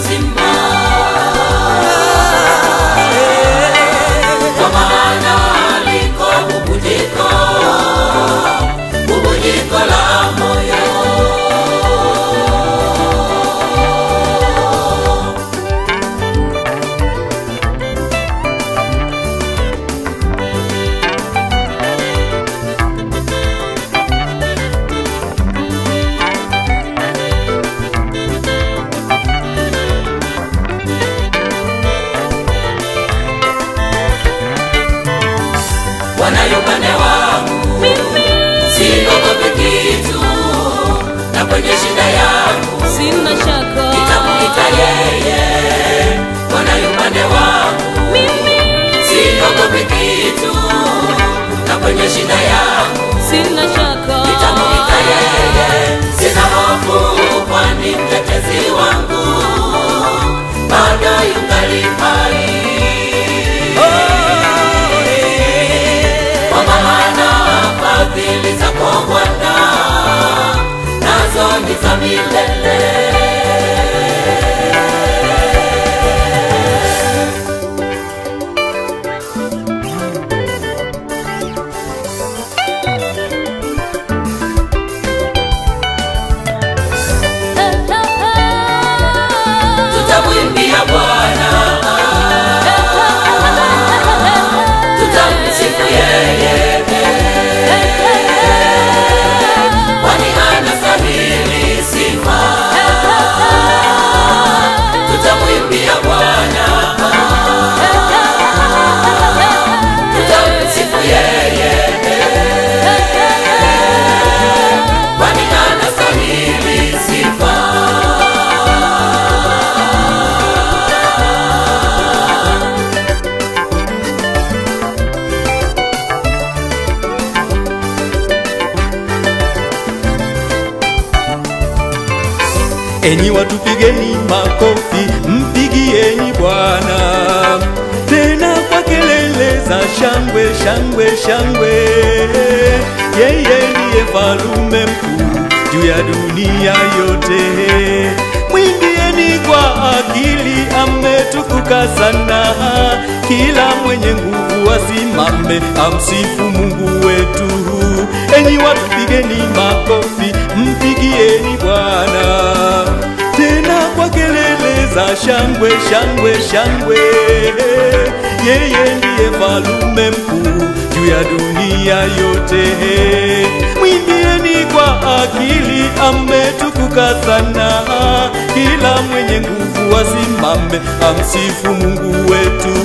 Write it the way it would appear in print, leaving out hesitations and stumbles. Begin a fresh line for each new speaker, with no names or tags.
uzima, kwa maana liko bubujiko la moyo. Wanayo upande wangu, siogopi kitu, na kwenye shida yangu
sina shaka,
nitamuita yeye. Wanayo upande wangu, siogopi kitu, na kwenye shida yangu
sina shaka,
nitamuita yeye. Sina hofu, kwani mtetezi wangu bado yungali hai. Fadhili zako Bwana nazo ni za milele. Tutamwimbia Bwana, tutamsifu yeye, kwani anastahili sifa. Tutamwimbia Bwana, tutamsifu yeye, kwani anastahili sifa.
Enyi watu pigeni makofi, mpigieni Bwana tena kwa kelele za shangwe, shangwe, shangwe. Yeye ndiye mfalme mkuu juu ya dunia yote. Mwimbieni kwa akili, ametukuka sana. Kila mwenye nguvu asimame, amsifu Mungu wetu. Enyi watu pigeni makofi, mpigieni Bwana tena kwa kelele za shangwe, shangwe, shangwe. Yeye ndiye mfalme mkuu juu ya dunia yote. Mwimbieni kwa akili, ametukuka sana. Kila mwenye nguvu asimame, amsifu Mungu wetu.